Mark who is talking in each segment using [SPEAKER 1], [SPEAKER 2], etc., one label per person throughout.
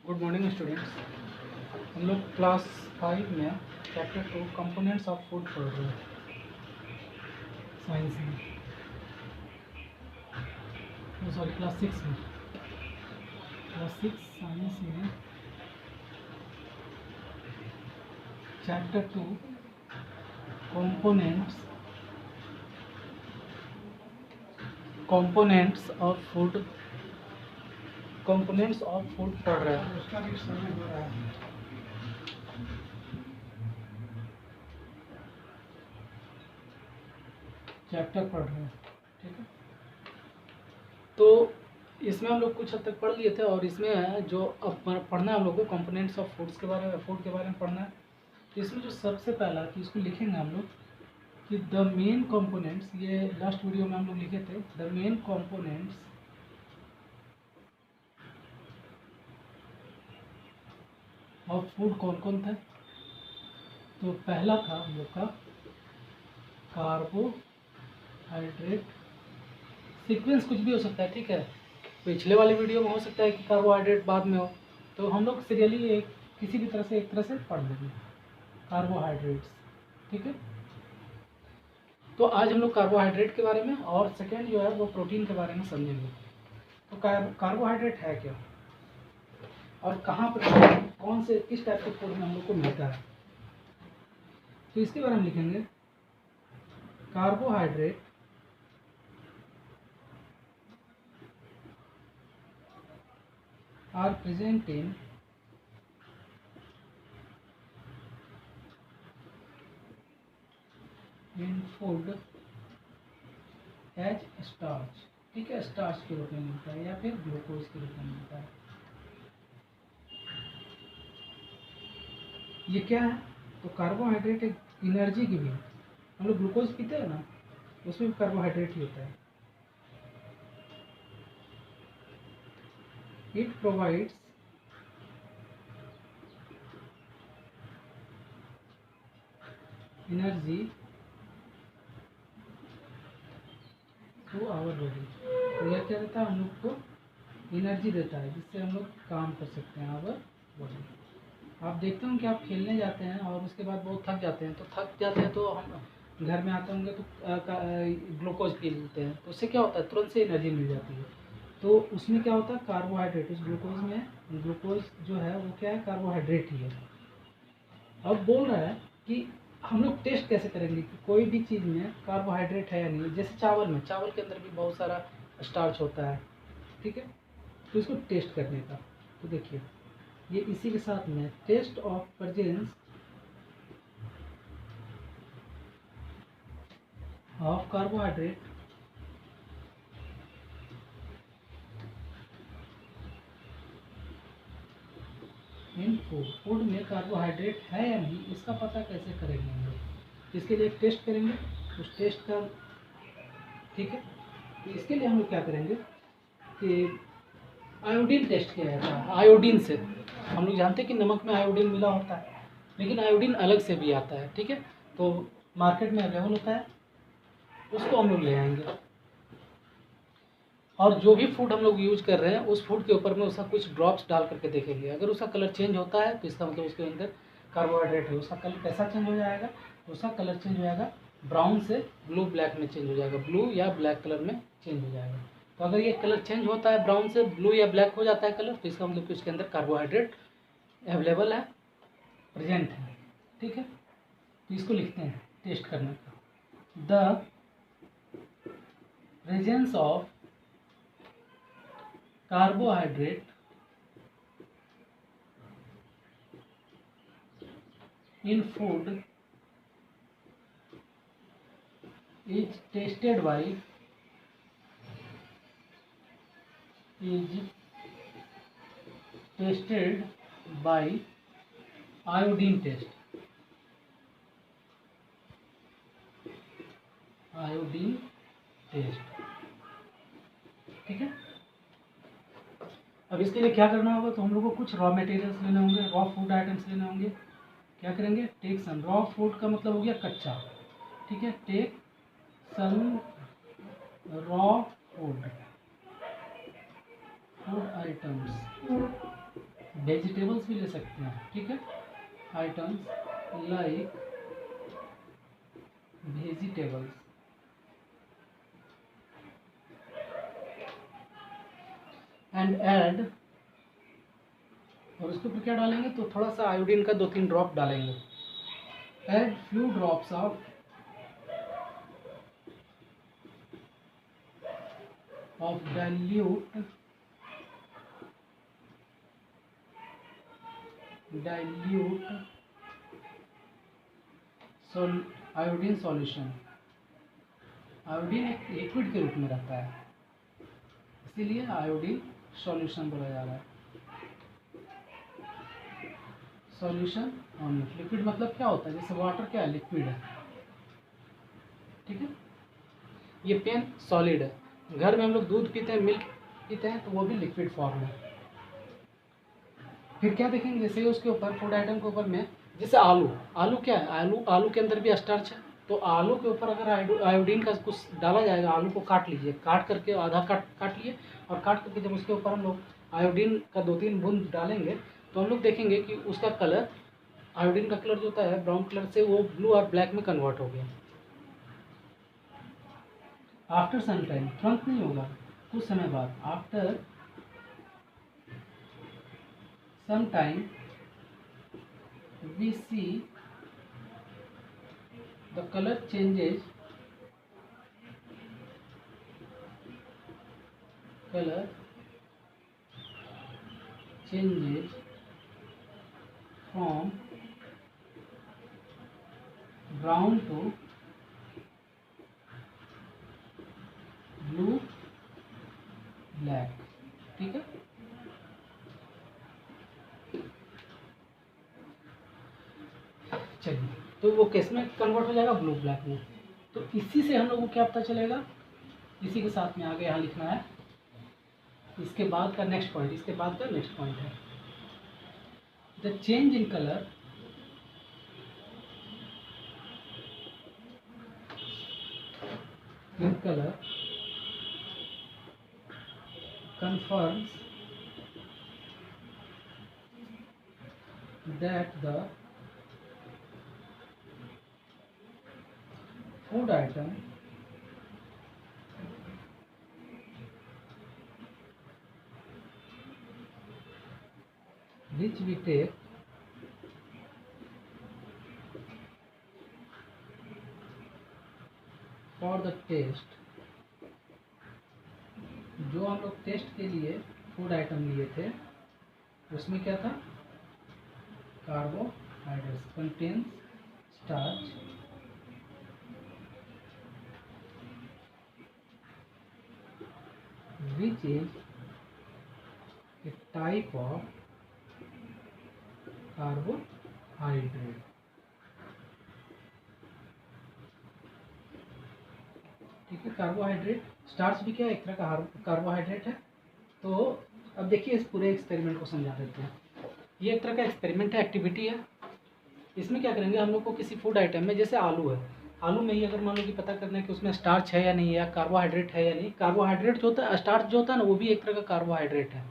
[SPEAKER 1] Good morning students. हम लोग class 5 में चैप्टर 2 कंपोनेंट्स ऑफ फूड पढ़ रहे हैं साइंस में, सॉरी क्लास 6 में। क्लास 6 साइंस में चैप्टर 2 कंपोनेंट्स ऑफ फूड पढ़ रहे हैं। उसका भी समय हो रहा है, चैप्टर पढ़ रहे हैं, ठीक है। तो इसमें हम लोग कुछ हद तक पढ़ लिए थे और इसमें जो अब पढ़ना है हम लोग को कंपोनेंट्स ऑफ फूड के बारे में पढ़ना है। तो इसमें जो सबसे पहला कि इसको लिखेंगे हम लोग कि द मेन कंपोनेंट्स, ये लास्ट वीडियो में हम लोग लिखे थे, the main components of food कौन कौन था। तो पहला था हम लोग का कार्बोहाइड्रेट। सीक्वेंस कुछ भी हो सकता है, ठीक है। पिछले वाले वीडियो में हो सकता है कि कार्बोहाइड्रेट बाद में हो, तो हम लोग सीरियली एक किसी भी तरह से एक तरह से पढ़ लेंगे कार्बोहाइड्रेट्स, ठीक है। तो आज हम लोग कार्बोहाइड्रेट के बारे में और सेकेंड जो है वो प्रोटीन के बारे में समझेंगे। तो कार्बोहाइड्रेट है क्या और कहाँ पर कौन से किस टाइप के फूड में हम लोग को मिलता है, तो इसके बारे में लिखेंगे। Carbohydrate are present in food as starch, ठीक है। स्टार्च के रूप में मिलता है या फिर ग्लूकोज के रूप में मिलता है। ये क्या है, तो कार्बोहाइड्रेट एक एनर्जी की भी है। हम लोग ग्लूकोज पीते हैं ना, उसमें भी कार्बोहाइड्रेट ही होता है। It provides energy to our body. तो यह क्या देता है, हम लोग को एनर्जी देता है जिससे हम लोग काम कर सकते हैं आवर बॉडी। आप देखते हो कि आप खेलने जाते हैं और उसके बाद बहुत थक जाते हैं, तो हम घर में आते होंगे तो ग्लूकोज पी लेते हैं, तो उससे क्या होता है, तुरंत से एनर्जी मिल जाती है। तो उसमें क्या होता है, कार्बोहाइड्रेट, उस ग्लूकोज में ग्लूकोज जो है वो क्या है, कार्बोहाइड्रेट ही है। अब बोल रहा है कि हम लोग टेस्ट कैसे करेंगे कि कोई भी चीज़ में कार्बोहाइड्रेट है या नहीं। जैसे चावल के अंदर भी बहुत सारा स्टार्च होता है, ठीक है। तो इसको टेस्ट करने का, तो देखिए ये इसी के साथ में test of presence of carbohydrate in food में कार्बोहाइड्रेट है या नहीं, इसका पता कैसे करेंगे हम लोग। इसके लिए एक टेस्ट करेंगे, उस टेस्ट का, ठीक है। तो इसके लिए हम लोग क्या करेंगे कि आयोडीन टेस्ट किया जाता है। आयोडीन से हम लोग जानते हैं कि नमक में आयोडीन मिला होता है, लेकिन आयोडीन अलग से भी आता है, ठीक है। तो मार्केट में अवेलेबल होता है, उसको हम लोग ले आएंगे और जो भी फूड हम लोग यूज कर रहे हैं उस फूड के ऊपर में उसका कुछ ड्रॉप्स डाल करके देखेंगे। अगर उसका कलर चेंज होता है तो इसका मतलब उसके अंदर कार्बोहाइड्रेट है। उसका कलर कैसा चेंज हो जाएगा, उसका कलर चेंज हो जाएगा, ब्राउन से ब्लू ब्लैक में चेंज हो जाएगा, ब्लू या ब्लैक कलर में चेंज हो जाएगा। तो अगर ये कलर चेंज होता है, ब्राउन से ब्लू या ब्लैक हो जाता है कलर, तो इसका मतलब कि उसके अंदर कार्बोहाइड्रेट अवेलेबल है, प्रेजेंट है, ठीक है। तो इसको लिखते हैं टेस्ट करने का, the presence of carbohydrate in food is tested by iodine test, ठीक है। अब इसके लिए क्या करना होगा, तो हम लोग को कुछ रॉ मटेरियल्स लेने होंगे, रॉ फूड आइटम्स लेने होंगे। क्या करेंगे, टेक सम, रॉ फूड का मतलब हो गया कच्चा, ठीक है। Take some raw food items vegetables भी ले सकते हैं, ठीक है। Items like vegetables and add, और उसके ऊपर क्या डालेंगे, तो थोड़ा सा आयोडीन का 2-3 ड्रॉप डालेंगे। Add few drops of dilute iodine solution. Iodine एक लिक्विड के रूप में रहता है, इसीलिए आयोडीन सॉल्यूशन बोला जा रहा है। सॉल्यूशन ऑन लिक्विड मतलब क्या होता है, जैसे वाटर क्या है, लिक्विड है, ठीक है। ये पेन सॉलिड है, घर में हम लोग दूध पीते हैं, मिल्क पीते हैं, तो वो भी लिक्विड फॉर्म है। फिर क्या देखेंगे, जैसे उसके ऊपर फूड आइटम के ऊपर में, जैसे आलू क्या है, आलू के अंदर भी स्टार्च है, तो आलू के ऊपर अगर आयोडीन का कुछ डाला जाएगा, आलू को काट लीजिए, काट करके आधा काट लिए, और काट करके जब उसके ऊपर हम लोग आयोडीन का 2-3 बूंद डालेंगे, तो हम लोग देखेंगे कि उसका कलर, आयोडीन का कलर जो होता है ब्राउन कलर से, वो ब्लू और ब्लैक में कन्वर्ट हो गया। आफ्टर सम टाइम, तुरंत नहीं होगा, कुछ समय बाद, after some time we see the color changes from brown to blue black, ठीक है। चलिए, तो वो किस में कन्वर्ट हो जाएगा, ब्लू ब्लैक में। तो इसी से हम लोग को क्या पता चलेगा, इसी के साथ में आगे यहाँ लिखना है, इसके बाद का नेक्स्ट पॉइंट, इसके बाद का नेक्स्ट पॉइंट है the change in colour confirms that the food item which we take for the test, जो हम लोग टेस्ट के लिए फूड आइटम लिए थे, उसमें क्या था, carbohydrates, contains starch which is a type of carbohydrate, ठीक है। कार्बोहाइड्रेट, स्टार्च भी क्या है, एक तरह का कार्बोहाइड्रेट है। तो अब देखिए, इस पूरे एक्सपेरिमेंट को समझा देते हैं। ये एक तरह का एक्सपेरिमेंट है, एक्टिविटी है। इसमें क्या करेंगे, हम लोग को किसी फूड आइटम में, जैसे आलू है, आलू में ही अगर मान लो कि पता करना है कि उसमें स्टार्च है या नहीं, या कार्बोहाइड्रेट है या नहीं। कार्बोहाइड्रेट जो होता है, स्टार्च जो होता है ना, वो भी एक तरह का कार्बोहाइड्रेट है,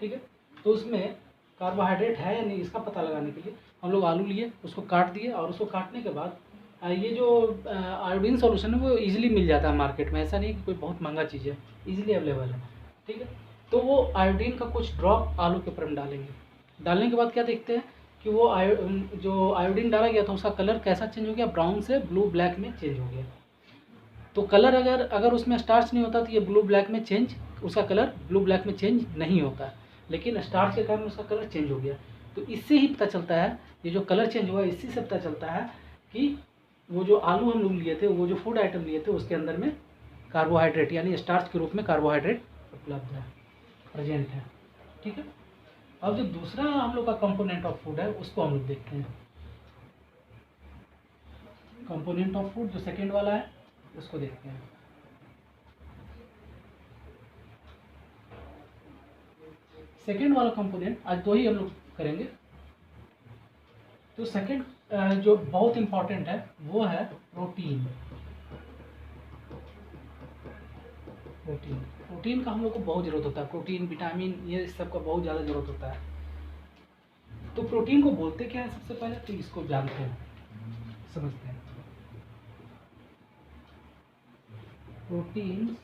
[SPEAKER 1] ठीक है। तो उसमें कार्बोहाइड्रेट है या नहीं, इसका पता लगाने के लिए हम लोग आलू लिए, उसको काट दिए, और उसको काटने के बाद ये जो आयोडीन सॉल्यूशन है वो इजीली मिल जाता है मार्केट में, ऐसा नहीं कि कोई बहुत महंगा चीज़ है, इजीली अवेलेबल है, ठीक है। तो वो आयोडीन का कुछ ड्रॉप आलू के ऊपर हम डालेंगे। डालने के बाद क्या देखते हैं कि वो जो आयोडीन डाला गया था उसका कलर कैसा चेंज हो गया, ब्राउन से ब्लू ब्लैक में चेंज हो गया। तो कलर अगर उसमें स्टार्च नहीं होता तो ये ब्लू ब्लैक में चेंज, उसका कलर ब्लू ब्लैक में चेंज नहीं होता, लेकिन स्टार्च के कारण उसका कलर चेंज हो गया। तो इससे ही पता चलता है, ये जो कलर चेंज हुआ इसी से पता चलता है कि वो जो आलू हम लोग लिए थे, वो जो फूड आइटम लिए थे, उसके अंदर में कार्बोहाइड्रेट यानी स्टार्च के रूप में कार्बोहाइड्रेट उपलब्ध है, प्रेजेंट है, ठीक है। अब जो दूसरा हम लोग का कंपोनेंट ऑफ फूड है उसको हम लोग देखते हैं। कंपोनेंट ऑफ फूड जो सेकेंड वाला है उसको देखते हैं। सेकेंड वाला कंपोनेंट आज दो ही हम लोग करेंगे। तो सेकेंड जो बहुत इंपॉर्टेंट है वो है प्रोटीन। प्रोटीन का हम लोग को बहुत ज़रूरत होता है, प्रोटीन, विटामिन, ये सब का बहुत ज़्यादा ज़रूरत होता है। तो प्रोटीन को बोलते क्या है सबसे पहले, तो इसको जानते हैं, समझते हैं। Proteins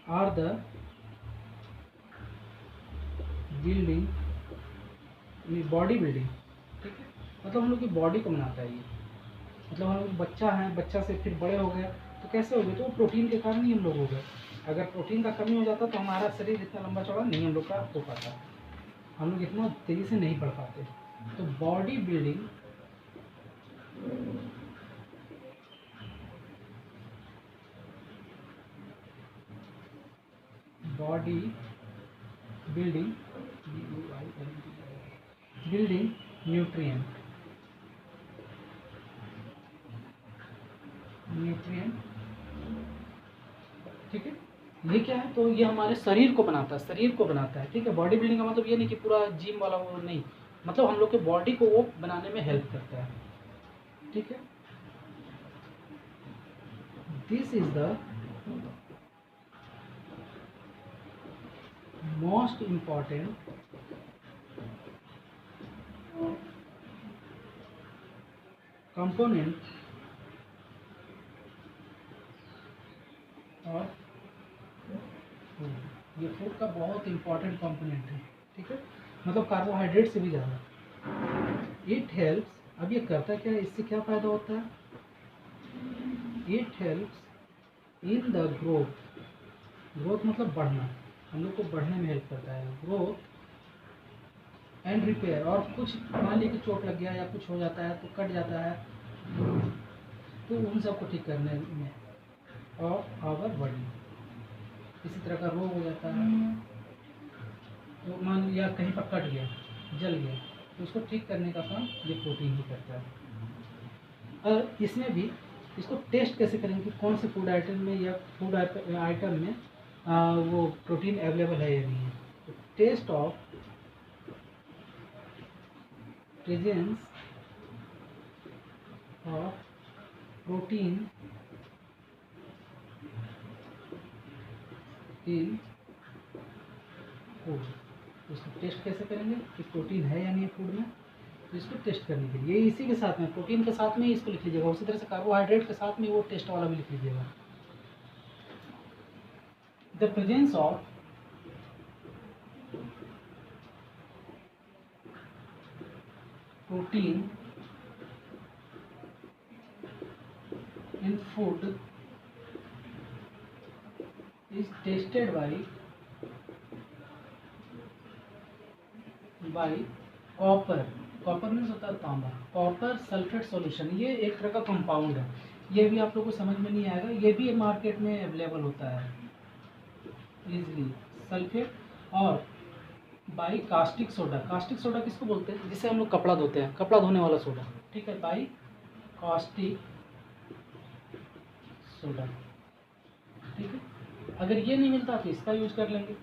[SPEAKER 1] are the building, body building, ठीक है, मतलब हम लोग की बॉडी को बनाता है ये। मतलब हम लोग बच्चा है, बच्चा से फिर बड़े हो गए, तो कैसे हो गए, तो वो प्रोटीन के कारण ही हम लोग हो गए। अगर प्रोटीन का कमी हो जाता तो हमारा शरीर इतना लंबा चौड़ा नहीं हम लोग का हो पाता, हम लोग इतना तेज़ी से नहीं बढ़ पाते। तो body building body building building nutrient ठीक है, ये क्या है, तो ये हमारे शरीर को बनाता है, शरीर को बनाता है, ठीक है। बॉडी बिल्डिंग का मतलब ये नहीं कि पूरा जिम वाला वो नहीं, मतलब हम लोग के बॉडी को वो बनाने में हेल्प करता है, ठीक है। This is the most important component और ये फूड का बहुत इम्पॉर्टेंट कंपोनेंट है, ठीक है, मतलब कार्बोहाइड्रेट से भी ज़्यादा। इट हेल्प्स, अब ये करता क्या है, इससे क्या फ़ायदा होता है, it helps in the growth, growth मतलब बढ़ना, हम लोग को बढ़ने में हेल्प करता है, ग्रोथ एंड रिपेयर, और कुछ मान लीजिए कि चोट लग गया या कुछ हो जाता है तो कट जाता है, तो उन सब को ठीक करने में, और आवर बॉडी, किसी तरह का रोग हो जाता है, तो मान लिया कहीं पर कट गया, जल गया, तो उसको ठीक करने का काम ये प्रोटीन ही करता है। और इसमें भी इसको टेस्ट कैसे करेंगे कि कौन से फूड आइटम में या फूड आइटम में वो प्रोटीन अवेलेबल है या नहीं है। तो test of presence of protein in food, इसको टेस्ट कैसे करेंगे कि प्रोटीन है या नहीं फूड में, तो इसको टेस्ट करने के लिए इसी के साथ में, प्रोटीन के साथ में ही इसको लिख लीजिएगा, उसी तरह से कार्बोहाइड्रेट के साथ में वो टेस्ट वाला भी लिख लीजिएगा। The presence of protein in food is tested by copper, copper means होता है तांबा, कॉपर सल्फेट सॉल्यूशन, ये एक तरह का कंपाउंड है, ये भी आप लोगों को समझ में नहीं आएगा, ये भी मार्केट में अवेलेबल होता है इजीली, सल्फेट, और by caustic soda, caustic soda किसको बोलते हैं, जिससे हम लोग कपड़ा धोते हैं, कपड़ा धोने वाला सोडा, ठीक है, बाई कास्टिक सोडा, ठीक है। अगर ये नहीं मिलता तो इसका यूज कर लेंगे,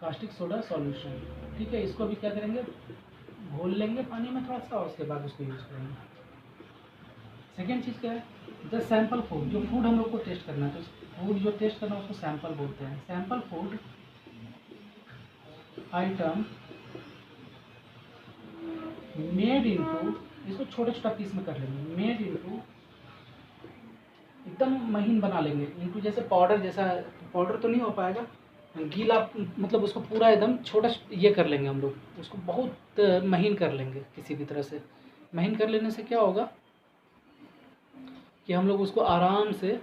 [SPEAKER 1] कास्टिक सोडा सॉल्यूशन, ठीक है, इसको भी क्या करेंगे, घोल लेंगे पानी में थोड़ा सा, और उसके बाद उसको यूज करेंगे। सेकेंड चीज़ क्या है, द सैंपल फूड, जो फूड हम लोग को टेस्ट करना है, तो फूड जो टेस्ट करना है उसको सैंपल बोलते हैं। Sample food item made into, इसको छोटे छोटा पीस में कर लेंगे, मेड इनटू, एकदम महीन बना लेंगे, इनटू जैसे पाउडर जैसा, पाउडर तो नहीं हो पाएगा, गीला, मतलब उसको पूरा एकदम छोटा ये कर लेंगे हम लोग, उसको बहुत महीन कर लेंगे, किसी भी तरह से महीन कर लेने से क्या होगा कि हम लोग उसको आराम से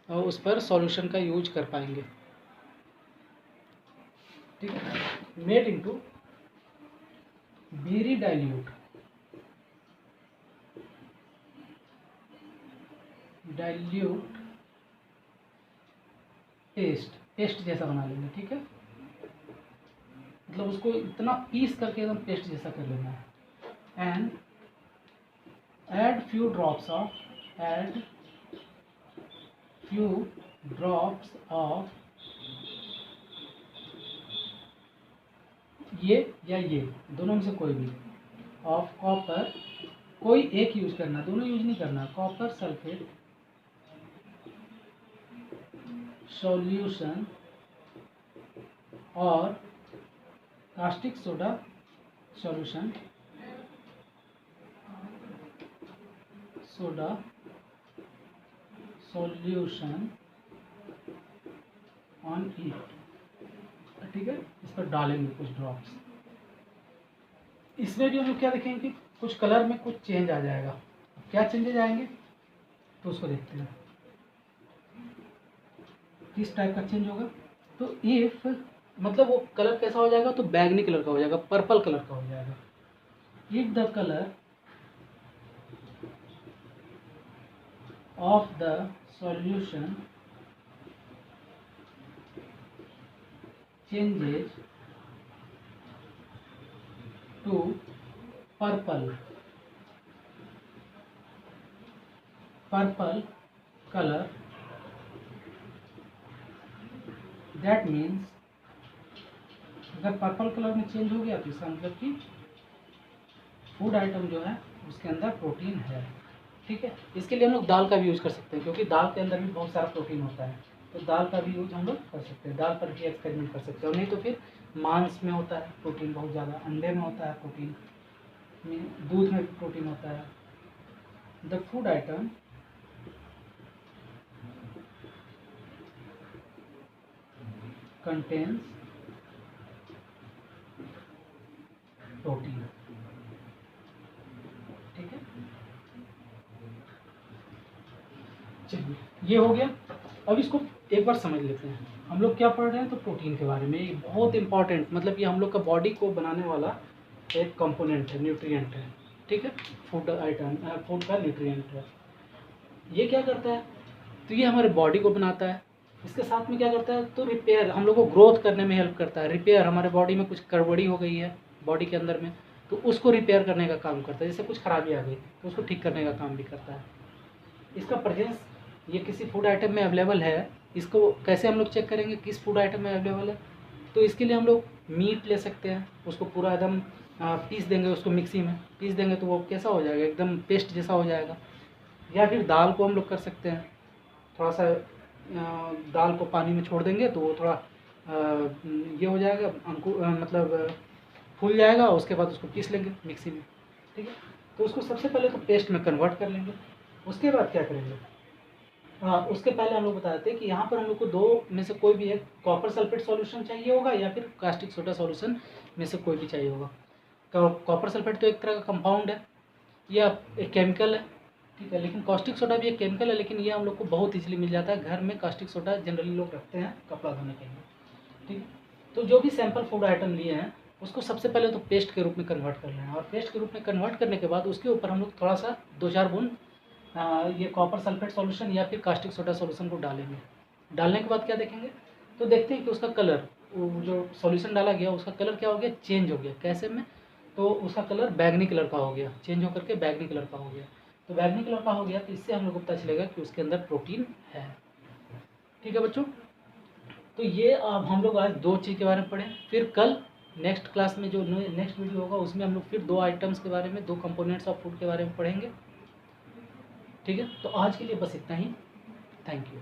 [SPEAKER 1] उस पर सॉल्यूशन का यूज कर पाएंगे, ठीक है। Made into very dilute, dilute paste जैसा बना लेंगे, ठीक है, मतलब उसको इतना पीस करके एकदम पेस्ट जैसा कर लेना है। And add few drops of ये या ये दोनों में से कोई भी, ऑफ कॉपर, कोई एक यूज करना, दोनों यूज नहीं करना, कॉपर सल्फेट सॉल्यूशन और कास्टिक सोडा सॉल्यूशन ऑन ईट, ठीक है, इस पर डालेंगे कुछ ड्रॉप्स। इसमें भी हम लोग क्या देखेंगे कि कुछ कलर में कुछ चेंज आ जाएगा। क्या चेंजेज आएंगे तो उसको देखते हैं किस टाइप का चेंज होगा। तो इफ मतलब वो कलर कैसा हो जाएगा, तो बैगनी कलर का हो जाएगा, पर्पल कलर का हो जाएगा। If the colour of the solution changes to purple color, that means अगर पर्पल कलर में चेंज हो गया तो इसका मतलब कि फूड आइटम जो है उसके अंदर प्रोटीन है, ठीक है। इसके लिए हम लोग दाल का भी यूज़ कर सकते हैं, क्योंकि दाल के अंदर भी बहुत सारा प्रोटीन होता है, तो दाल का भी यूज हम लोग कर सकते हैं। दाल पर भी एक्सपेरिमेंट कर सकते हैं। और नहीं तो फिर मांस में होता है प्रोटीन बहुत ज़्यादा, अंडे में होता है प्रोटीन, दूध में भी प्रोटीन होता है। The food item contains protein, ठीक है। चलिए ये हो गया। अब इसको एक बार समझ लेते हैं। हम लोग क्या पढ़ रहे हैं, तो प्रोटीन के बारे में। ये बहुत इंपॉर्टेंट, मतलब ये हम लोग का बॉडी को बनाने वाला एक कंपोनेंट है, न्यूट्रिएंट है, ठीक है। फूड आइटम, फूड का न्यूट्रिएंट है। ये क्या करता है, तो ये हमारे बॉडी को बनाता है। इसके साथ में क्या करता है, तो रिपेयर, हम लोग को ग्रोथ करने में हेल्प करता है। रिपेयर, हमारे बॉडी में कुछ गड़बड़ी हो गई है बॉडी के अंदर में, तो उसको रिपेयर करने का काम करता है। जैसे कुछ खराबी आ गई तो उसको ठीक करने का काम भी करता है। इसका प्रेजेंस ये किसी फूड आइटम में अवेलेबल है, इसको कैसे हम लोग चेक करेंगे किस फूड आइटम में अवेलेबल है। तो इसके लिए हम लोग मीट ले सकते हैं, उसको पूरा एकदम पीस देंगे, उसको मिक्सी में पीस देंगे तो वो कैसा हो जाएगा, एकदम पेस्ट जैसा हो जाएगा। या फिर दाल को हम लोग कर सकते हैं, थोड़ा सा दाल को पानी में छोड़ देंगे तो वो थोड़ा ये हो जाएगा, मतलब फूल जाएगा। उसके बाद उसको पीस लेंगे मिक्सी में, ठीक है। तो उसको सबसे पहले तो पेस्ट में कन्वर्ट कर लेंगे। उसके बाद क्या करेंगे, उसके पहले हम लोग बता देते हैं कि यहाँ पर हम लोग को दो में से कोई भी एक कॉपर सल्फेट सॉल्यूशन चाहिए होगा, या फिर कास्टिक सोडा सॉल्यूशन में से कोई भी चाहिए होगा। कॉपर सल्फेट तो एक तरह का कंपाउंड है, या एक केमिकल है, ठीक है। लेकिन कास्टिक सोडा भी एक केमिकल है, लेकिन ये हम लोग को बहुत इजीली मिल जाता है। घर में कास्टिक सोडा जनरली लोग रखते हैं कपड़ा धोने के लिए, ठीक। तो जो भी सैंपल फूड आइटम लिए हैं उसको सबसे पहले तो पेस्ट के रूप में कन्वर्ट कर लें, और पेस्ट के रूप में कन्वर्ट करने के बाद उसके ऊपर हम लोग थोड़ा सा 2-4 बूंद ये कॉपर सल्फेट सॉल्यूशन या फिर कास्टिक सोडा सॉल्यूशन को डालेंगे। डालने के बाद क्या देखेंगे, तो देखते हैं कि उसका कलर, वो जो सॉल्यूशन डाला गया उसका कलर क्या हो गया, चेंज हो गया। कैसे में, तो उसका कलर बैगनी कलर का हो गया, चेंज होकर के बैगनी कलर का हो गया। तो बैगनी कलर का हो गया तो इससे हम लोग को पता चलेगा कि उसके अंदर प्रोटीन है, ठीक है बच्चों। तो ये अब हम लोग आज 2 चीज़ के बारे में पढ़े। फिर कल नेक्स्ट क्लास में जो नेक्स्ट वीडियो होगा उसमें हम लोग फिर 2 आइटम्स के बारे में, 2 कंपोनेंट्स ऑफ फूड के बारे में पढ़ेंगे, ठीक है। तो आज के लिए बस इतना ही। Thank you.